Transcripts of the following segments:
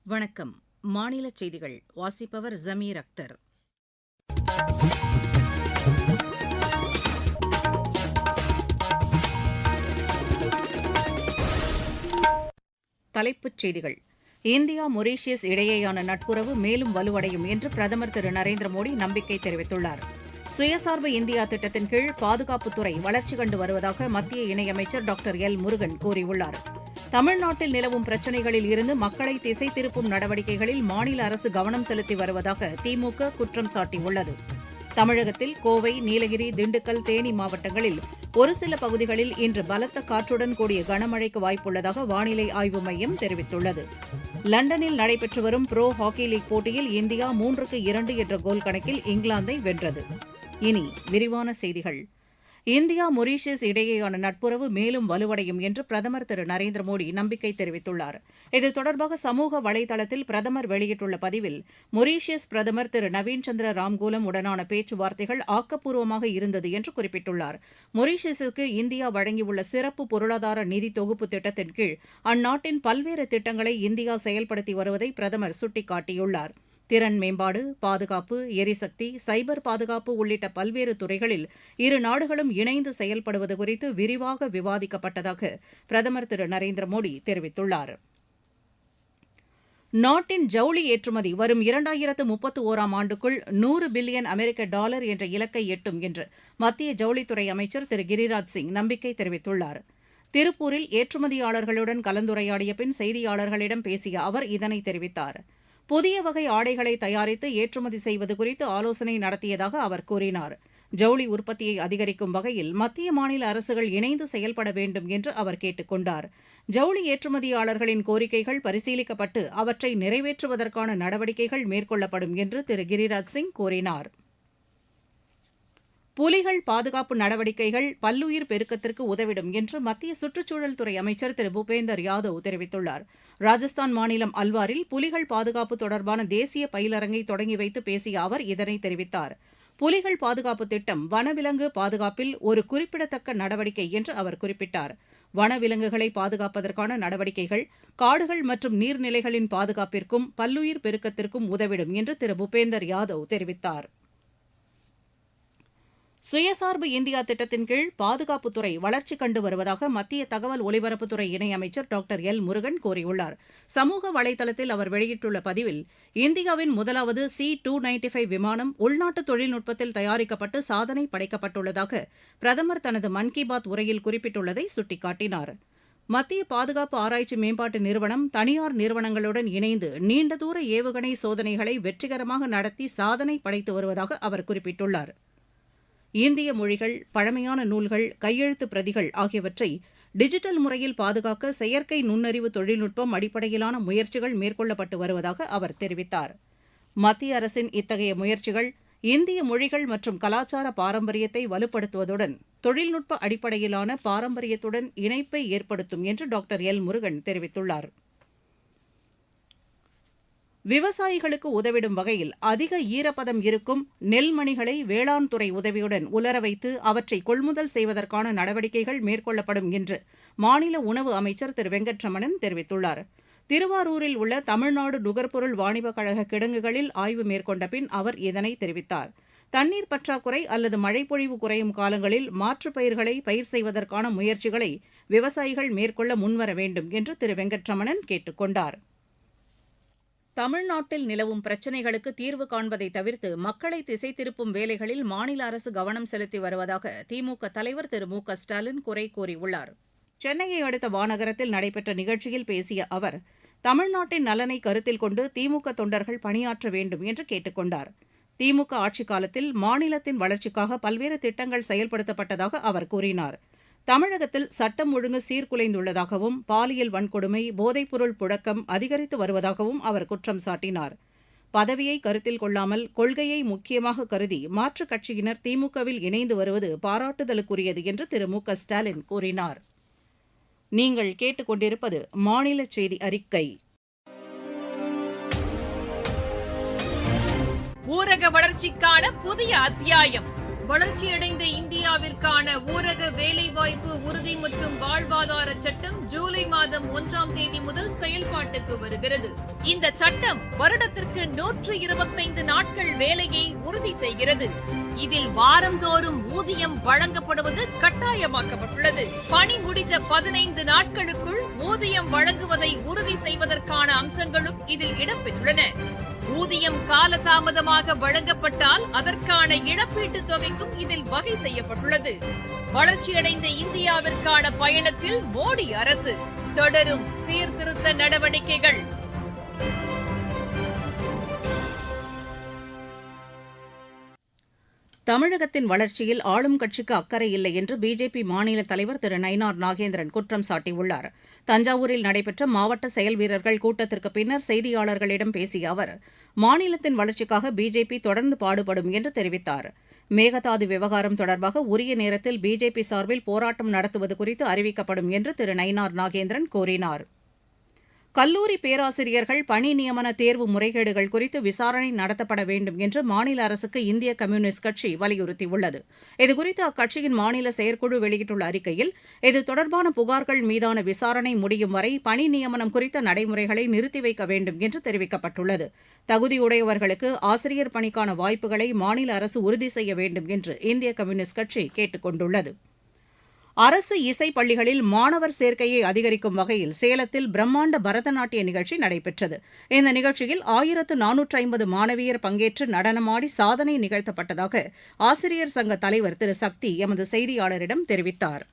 வணக்கம். மாநில செய்திகள் வாசிப்பவர் ஜமீர் அக்தர். தலைப்புச் செய்திகள். இந்தியா மொரீஷியஸ் இடையேயான நட்புறவு மேலும் வலுவடையும் என்று பிரதமர் திரு நரேந்திர மோடி நம்பிக்கை தெரிவித்துள்ளார். சுயசார்பு இந்தியா திட்டத்தின் கீழ் பாதுகாப்புத்துறை வளர்ச்சி கண்டு வருவதாக மத்திய இணையமைச்சர் டாக்டர் எல் முருகன் கூறியுள்ளார். தமிழ்நாட்டில் நிலவும் பிரச்சினைகளில் இருந்து மக்களை திசை திருப்பும் நடவடிக்கைகளில் மாநில அரசு கவனம் செலுத்தி வருவதாக திமுக குற்றம் சாட்டியுள்ளது. தமிழகத்தில் கோவை, நீலகிரி, திண்டுக்கல், தேனி மாவட்டங்களில் ஒரு சில பகுதிகளில் இன்று பலத்த காற்றுடன் கூடிய கனமழைக்கு வாய்ப்புள்ளதாக வானிலை ஆய்வு மையம் தெரிவித்துள்ளது. லண்டனில் நடைபெற்று வரும் புரோ ஹாக்கி லீக் போட்டியில் இந்தியா 3-2 என்ற கோல் கணக்கில் இங்கிலாந்தை வென்றது. இனி விரிவான செய்திகள். இந்தியா மொரீஷியஸ் இடையேயான நட்புறவு மேலும் வலுவடையும் என்று பிரதமர் திரு நரேந்திர மோடி நம்பிக்கை தெரிவித்துள்ளார். இது தொடர்பாக சமூக வலைதளத்தில் பிரதமர் வெளியிட்டுள்ள பதிவில், மொரீஷியஸ் பிரதமர் திரு நவீன் சந்திர ராம்கூலம் உடனான பேச்சுவார்த்தைகள் ஆக்கப்பூர்வமாக இருந்தது என்று குறிப்பிட்டுள்ளார். மொரீஷியஸுக்கு இந்தியா வழங்கியுள்ள சிறப்பு பொருளாதார நிதி தொகுப்பு திட்டத்தின் கீழ் அந்நாட்டின் பல்வேறு திட்டங்களை இந்தியா செயல்படுத்தி வருவதை பிரதமர் சுட்டிக்காட்டியுள்ளார். திறன் மேம்பாடு, பாதுகாப்பு, எரிசக்தி, சைபர் பாதுகாப்பு உள்ளிட்ட பல்வேறு துறைகளில் இரு நாடுகளும் இணைந்து செயல்படுவது குறித்து விரிவாக விவாதிக்கப்பட்டதாக பிரதமர் திரு நரேந்திர மோடி தெரிவித்துள்ளார். நாட்டின் ஜவுளி ஏற்றுமதி வரும் 2031ஆம் ஆண்டுக்குள் $100 பில்லியன் என்ற இலக்கை எட்டும் என்று மத்திய ஜவுளித்துறை அமைச்சர் திரு கிரிராஜ் சிங் நம்பிக்கை தெரிவித்துள்ளார். திருப்பூரில் ஏற்றுமதியாளர்களுடன் கலந்துரையாடிய பின் செய்தியாளர்களிடம் பேசிய அவர் இதனை தெரிவித்தார். புதிய வகை ஆடைகளை தயாரித்து ஏற்றுமதி செய்வது குறித்து ஆலோசனை நடத்தியதாக அவர் கூறினார். ஜவுளி உற்பத்தியை அதிகரிக்கும் வகையில் மத்திய மாநில அரசுகள் இணைந்து செயல்பட வேண்டும் என்று அவர் கேட்டுக் கொண்டார். ஜவுளி ஏற்றுமதியாளர்களின் கோரிக்கைகள் பரிசீலிக்கப்பட்டு அவற்றை நிறைவேற்றுவதற்கான நடவடிக்கைகள் மேற்கொள்ளப்படும் என்று திரு கிரிராஜ் சிங் கூறினார். புலிகள் பாதுகாப்பு நடவடிக்கைகள் பல்லுயிர் பெருக்கத்திற்கு உதவிடும் என்று மத்திய சுற்றுச்சூழல் துறை அமைச்சர் திரு பூபேந்தர் யாதவ் தெரிவித்துள்ளார். ராஜஸ்தான் மாநிலம் அல்வாரில் புலிகள் பாதுகாப்பு தொடர்பான தேசிய பயிலரங்கை தொடங்கி வைத்து பேசிய அவர் இதனை தெரிவித்தார். புலிகள் பாதுகாப்பு திட்டம் வனவிலங்கு பாதுகாப்பில் ஒரு குறிப்பிடத்தக்க நடவடிக்கை என்று அவர் குறிப்பிட்டார். வனவிலங்குகளை பாதுகாப்பதற்கான நடவடிக்கைகள் காடுகள் மற்றும் நீர்நிலைகளின் பாதுகாப்பிற்கும் பல்லுயிர் பெருக்கத்திற்கும் உதவிடும் என்று திரு பூபேந்தர் யாதவ் தெரிவித்தார். சுயசார்பு இந்தியா திட்டத்தின் கீழ் பாதுகாப்புத்துறை வளர்ச்சி கண்டு வருவதாக மத்திய தகவல் ஒலிபரப்புத்துறை இணையமைச்சர் டாக்டர் எல் முருகன் கூறியுள்ளார். சமூக வலைதளத்தில் அவர் வெளியிட்டுள்ள பதிவில், இந்தியாவின் முதலாவது C-295 விமானம் உள்நாட்டு தொழில்நுட்பத்தில் தயாரிக்கப்பட்டு சாதனை படைக்கப்பட்டுள்ளதாக பிரதமர் தனது மன் கி பாத் உரையில் குறிப்பிட்டுள்ளதை சுட்டிக்காட்டினார். மத்திய பாதுகாப்பு ஆராய்ச்சி மேம்பாட்டு நிறுவனம் தனியார் நிறுவனங்களுடன் இணைந்து நீண்ட தூர ஏவுகணை சோதனைகளை வெற்றிகரமாக நடத்தி சாதனை படைத்து வருவதாக அவர் குறிப்பிட்டுள்ளார். இந்திய மொழிகள், பழமையான நூல்கள், கையெழுத்து பிரதிகள் ஆகியவற்றை டிஜிட்டல் முறையில் பாதுகாக்க செயற்கை நுண்ணறிவு தொழில்நுட்பம் அடிப்படையிலான முயற்சிகள் மேற்கொள்ளப்பட்டு வருவதாக அவர் தெரிவித்தார். மத்திய அரசின் இத்தகைய முயற்சிகள் இந்திய மொழிகள் மற்றும் கலாச்சார பாரம்பரியத்தை வலுப்படுத்துவதுடன் தொழில்நுட்ப அடிப்படையிலான பாரம்பரியத்துடன் இணைப்பை ஏற்படுத்தும் என்று டாக்டர் எல் முருகன் தெரிவித்துள்ளார். விவசாயிகளுக்கு உதவிடும் வகையில் அதிக ஈரப்பதம் இருக்கும் நெல்மணிகளை வேளாண் துறை உதவியுடன் உலர வைத்து அவற்றை கொள்முதல் செய்வதற்கான நடவடிக்கைகள் மேற்கொள்ளப்படும் என்று மாநில உணவு அமைச்சர் திரு வெங்கட்ரமணன் தெரிவித்துள்ளார். திருவாரூரில் உள்ள தமிழ்நாடு நுகர்பொருள் வாணிபக் கழக கிடங்குகளில் ஆய்வு மேற்கொண்ட பின் அவர் இதனை தெரிவித்தார். தண்ணீர் பற்றாக்குறை அல்லது மழைப்பொழிவு குறையும் காலங்களில் மாற்றுப் பயிர்களை பயிர் செய்வதற்கான முயற்சிகளை விவசாயிகள் மேற்கொள்ள முன்வர வேண்டும் என்று திரு வெங்கட்ரமணன் கேட்டுக் கொண்டார். தமிழ்நாட்டில் நிலவும் பிரச்சினைகளுக்கு தீர்வு காண்பதை தவிர்த்து மக்களை திசை திருப்பும் வேலைகளில் மாநில அரசு கவனம் செலுத்தி வருவதாக திமுக தலைவர் திரு மு க ஸ்டாலின் குறை கூறியுள்ளார். சென்னையை அடுத்த வானகரத்தில் நடைபெற்ற நிகழ்ச்சியில் பேசிய அவர், தமிழ்நாட்டின் நலனை கருத்தில் கொண்டு திமுக தொண்டர்கள் பணியாற்ற வேண்டும் என்று கேட்டுக் கொண்டார். திமுக ஆட்சிக் காலத்தில் மாநிலத்தின் வளர்ச்சிக்காக பல்வேறு திட்டங்கள் செயல்படுத்தப்பட்டதாக அவர் கூறினார். தமிழகத்தில் சட்டம் ஒழுங்கு சீர்குலைந்துள்ளதாகவும் பாலியல் வன்கொடுமை, போதைப்பொருள் புழக்கம் அதிகரித்து வருவதாகவும் அவர் குற்றம் சாட்டினார். பதவியை கருத்தில் கொள்ளாமல் கொள்கையை முக்கியமாக கருதி மாற்றுக் கட்சியினர் திமுகவில் இணைந்து வருவது பாராட்டுதலுக்குரியது என்று திரு மு க ஸ்டாலின் கூறினார். நீங்கள் கேட்டுக்கொண்டிருப்பது மாநில செய்தி அறிக்கை. ஊரக வளர்ச்சிக்கான புதிய அத்தியாயம். வளர்ச்சியடைந்த இந்தியாவிற்கான ஊரக வேலைவாய்ப்பு உறுதி மற்றும் வாழ்வாதார சட்டம் ஜூலை மாதம் 1ஆம் தேதி முதல் செயல்பாட்டுக்கு வருகிறது. இந்த சட்டம் வருடத்திற்கு 125 நாட்கள் வேலையை உறுதி செய்கிறது. இதில் வாரந்தோறும் ஊதியம் வழங்கப்படுவது கட்டாயமாக்கப்பட்டுள்ளது. பணி முடிந்த 15 நாட்களுக்குள் ஊதியம் வழங்குவதை உறுதி செய்வதற்கான அம்சங்களும் இதில் இடம்பெற்றுள்ளன. ஊதியம் காலதாமதமாக வழங்கப்பட்டால் அதற்கான இழப்பீட்டுத் தொகைக்கும் இதில் வகை செய்யப்பட்டுள்ளது. வளர்ச்சியடைந்த இந்தியாவிற்கான பயணத்தில் மோடி அரசு தொடரும் சீர்திருத்த நடவடிக்கைகள். தமிழகத்தின் வளர்ச்சியில் ஆளும் கட்சிக்கு அக்கறை இல்லை என்று பிஜேபி மாநில தலைவர் திரு நயினார் நாகேந்திரன் குற்றம் சாட்டியுள்ளார். தஞ்சாவூரில் நடைபெற்ற மாவட்ட செயல் வீரர்கள் கூட்டத்திற்கு பின்னர் செய்தியாளர்களிடம் பேசிய அவர், மாநிலத்தின் வளர்ச்சிக்காக பிஜேபி தொடர்ந்து பாடுபடும் என்று தெரிவித்தார். மேகதாது விவகாரம் தொடர்பாக உரிய நேரத்தில் பிஜேபி சார்பில் போராட்டம் நடத்துவது குறித்து அறிவிக்கப்படும் என்று திரு நயினார் நாகேந்திரன் கூறினார். கல்லூரி பேராசிரியர்கள் பணி நியமன தேர்வு முறைகேடுகள் குறித்து விசாரணை நடத்தப்பட வேண்டும் என்று மாநில அரசுக்கு இந்திய கம்யூனிஸ்ட் கட்சி வலியுறுத்தியுள்ளது. இதுகுறித்து அக்கட்சியின் மாநில செயற்குழு வெளியிட்டுள்ள அறிக்கையில், இது தொடர்பான புகார்கள் மீதான விசாரணை முடியும் வரை பணி நியமனம் குறித்த நடைமுறைகளை நிறுத்தி வைக்க வேண்டும் என்று தெரிவிக்கப்பட்டுள்ளது. தகுதியுடையவர்களுக்கு ஆசிரியர் பணிக்கான வாய்ப்புகளை மாநில அரசு உறுதி செய்ய வேண்டும் என்று இந்திய கம்யூனிஸ்ட் கட்சி கேட்டுக் கொண்டுள்ளது. அரசு இசைப் பள்ளிகளில் மாணவர் சேர்க்கையை அதிகரிக்கும் வகையில் சேலத்தில் பிரம்மாண்ட பரதநாட்டிய நிகழ்ச்சி நடைபெற்றது. இந்த நிகழ்ச்சியில் 1450 மாணவியர் பங்கேற்று நடனமாடி சாதனை நிகழ்த்தப்பட்டதாக ஆசிரியர் சங்க தலைவர் திரு சக்தி எமது செய்தியாளரிடம் தெரிவித்தார்.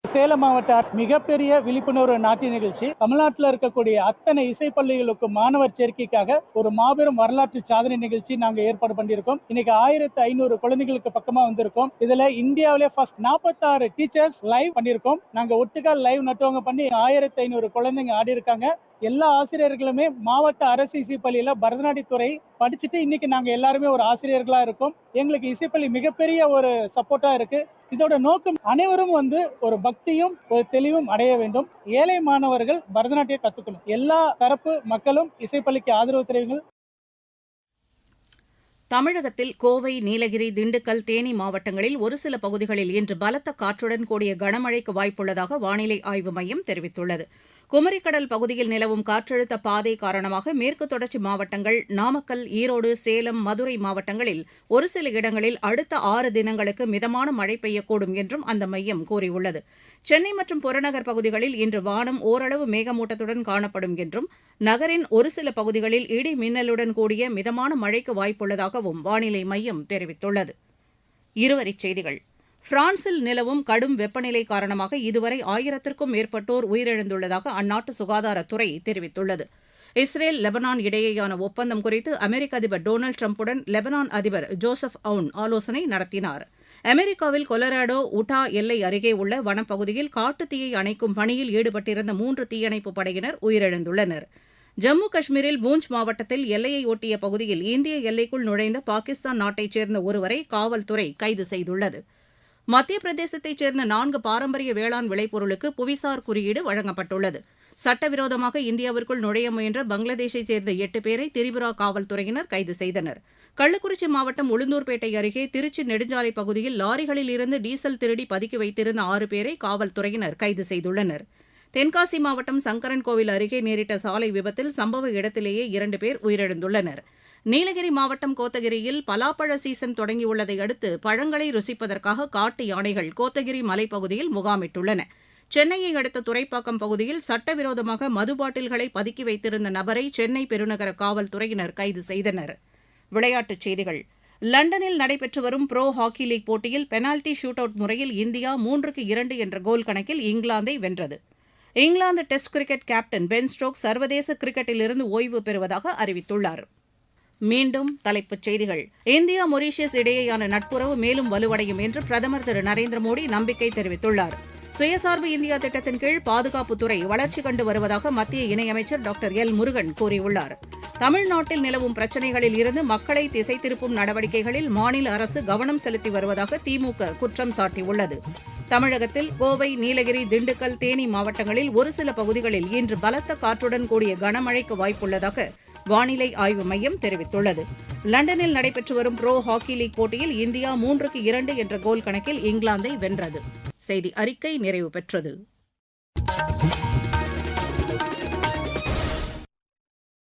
சேலம் மாவட்ட மிகப்பெரிய விழிப்புணர்வு நாட்டிய நிகழ்ச்சி. தமிழ்நாட்டில் இருக்கக்கூடிய அத்தனை இசைப்பள்ளிகளுக்கு மாணவர் சேர்க்கைக்காக ஒரு மாபெரும் வரலாற்று சாதனை நிகழ்ச்சி நாங்க ஏற்பாடு பண்ணியிருக்கோம். இன்னைக்கு 1500 குழந்தைகளுக்கு பக்கமா வந்திருக்கோம். இதுல இந்தியாவிலே ஃபர்ஸ்ட் 46 டீச்சர்ஸ் லைவ் பண்ணியிருக்கோம். நாங்க ஒட்டுக்கா லைவ் நட்டவங்க பண்ணி 1500 குழந்தைங்க ஆடி இருக்காங்க. எல்லா ஆசிரியர்களுமே மாவட்ட அரசு இசைப்பள்ளியில பரதநாட்டியத்துறை படிச்சுட்டு இன்னைக்கு நாங்க எல்லாருமே ஒரு ஆசிரியர்களா இருக்கோம். எங்களுக்கு இசைப்பள்ளி மிகப்பெரிய ஒரு சப்போர்ட்டா இருக்கு. இதோட நோக்கம் அனைவரும் ஒரு பக்தியும் ஒரு தெளிவும் அடைய வேண்டும். ஏழை மாணவர்கள் பரதநாட்டியம் கத்துக்கணும். எல்லா தரப்பு மக்களும் இசைப்பள்ளிக்கு ஆதரவு தெரிவிங்கள். தமிழகத்தில் கோவை, நீலகிரி, திண்டுக்கல், தேனி மாவட்டங்களில் ஒரு சில பகுதிகளில் இன்று பலத்த காற்றுடன் கூடிய கனமழைக்கு வாய்ப்புள்ளதாக வானிலை ஆய்வு மையம் தெரிவித்துள்ளது. குமரிக்கடல் பகுதியில் நிலவும் காற்றழுத்த பாதை காரணமாக மேற்கு தொடர்ச்சி மாவட்டங்கள், நாமக்கல், ஈரோடு, சேலம், மதுரை மாவட்டங்களில் ஒரு சில இடங்களில் அடுத்த 6 தினங்களுக்கு மிதமான மழை பெய்யக்கூடும் என்றும் அந்த மையம் கூறியுள்ளது. சென்னை மற்றும் புறநகர் பகுதிகளில் இன்று வானம் ஓரளவு மேகமூட்டத்துடன் காணப்படும் என்றும், நகரின் ஒரு சில பகுதிகளில் இடி மின்னலுடன் கூடிய மிதமான மழைக்கு வாய்ப்புள்ளதாகவும் வானிலை மையம் தெரிவித்துள்ளது. இருவரிச் செய்திகள். பிரான்சில் நிலவும் கடும் வெப்பநிலை காரணமாக இதுவரை 1000க்கும் மேற்பட்டோர் உயிரிழந்துள்ளதாக அந்நாட்டு சுகாதாரத்துறை தெரிவித்துள்ளது. இஸ்ரேல், லெபனான் இடையேயான ஒப்பந்தம் குறித்து அமெரிக்க அதிபர் டொனால்டு டிரம்புடன் லெபனான் அதிபர் ஜோசப் அவுன் ஆலோசனை நடத்தினார். அமெரிக்காவில் கொலராடோ உட்டா எல்லை அருகே உள்ள வனப்பகுதியில் காட்டுத்தீயை அணைக்கும் பணியில் ஈடுபட்டிருந்த 3 தீயணைப்புப் படையினர் உயிரிழந்துள்ளனர். ஜம்மு காஷ்மீரில் பூஞ்ச் மாவட்டத்தில் எல்லையை ஒட்டிய பகுதியில் இந்திய எல்லைக்குள் நுழைந்த பாகிஸ்தான் நாட்டைச் சேர்ந்த ஒருவரை காவல்துறை கைது செய்துள்ளது. மத்திய பிரதேசத்தைச் சேர்ந்த 4 பாரம்பரிய வேளாண் விளைபொருளுக்கு புவிசார் குறியீடு வழங்கப்பட்டுள்ளது. சட்டவிரோதமாக இந்தியாவிற்குள் நுழைய முயன்ற பங்களாதேஷைச் சேர்ந்த 8 பேரை திரிபுரா காவல்துறையினர் கைது செய்தனர். கள்ளக்குறிச்சி மாவட்டம் உளுந்தூர்பேட்டை அருகே திருச்சி நெடுஞ்சாலை பகுதியில் லாரிகளில் இருந்து டீசல் திருடி பதுக்கி வைத்திருந்த 6 பேரை காவல்துறையினர் கைது செய்துள்ளனர். தென்காசி மாவட்டம் சங்கரன்கோவில் அருகே நேரிட்ட சாலை விபத்தில் சம்பவ இடத்திலேயே 2 பேர் உயிரிழந்துள்ளனர். நீலகிரி மாவட்டம் கோத்தகிரியில் பலாப்பழ சீசன் தொடங்கியுள்ளதை அடுத்து பழங்களை ருசிப்பதற்காக காட்டு யானைகள் கோத்தகிரி மலைப்பகுதியில் முகாமிட்டுள்ளன. சென்னையை அடுத்த துரைப்பாக்கம் பகுதியில் சட்டவிரோதமாக மது பாட்டில்களை பதுக்கி வைத்திருந்த நபரை சென்னை பெருநகர காவல்துறையினர் கைது செய்தனர். விளையாட்டுச் செய்திகள். லண்டனில் நடைபெற்று வரும் புரோ ஹாக்கி லீக் போட்டியில் பெனால்டி ஷூட் அவுட் முறையில் இந்தியா 3-2 என்ற கோல் கணக்கில் இங்கிலாந்தை வென்றது. England test cricket captain Ben Stokes சர்வதேச கிரிக்கெட்டிலிருந்து ஓய்வு பெறுவதாக அறிவித்துள்ளார். மீண்டும் தலைப்புச் செய்திகள். இந்தியா மொரீஷியஸ் இடையேயான நட்புறவு மேலும் வலுவடையும் என்று பிரதமர் திரு நரேந்திர மோடி நம்பிக்கை தெரிவித்துள்ளார். சுயசார்பு இந்தியா திட்டத்தின் கீழ் பாதுகாப்புத்துறை வளர்ச்சி கண்டு வருவதாக மத்திய இணையமைச்சர் டாக்டர் எல் முருகன் கூறியுள்ளார். தமிழ்நாட்டில் நிலவும் பிரச்சினைகளில் இருந்து மக்களை திசை திருப்பும் நடவடிக்கைகளில் மாநில அரசு கவனம் செலுத்தி வருவதாக திமுக குற்றம் சாட்டியுள்ளது. தமிழகத்தில் கோவை, நீலகிரி, திண்டுக்கல், தேனி மாவட்டங்களில் ஒரு சில பகுதிகளில் இன்று பலத்த காற்றுடன் கூடிய கனமழைக்கு வாய்ப்புள்ளதாக வானிலை ஆய்வு மையம் தெரிவித்துள்ளது. லண்டனில் நடைபெற்று வரும் ப்ரோ ஹாக்கி லீக் போட்டியில் இந்தியா 3-2 என்ற கோல் கணக்கில் இங்கிலாந்தை வென்றது. செய்தி அறிக்கை நிறைவு பெற்றது.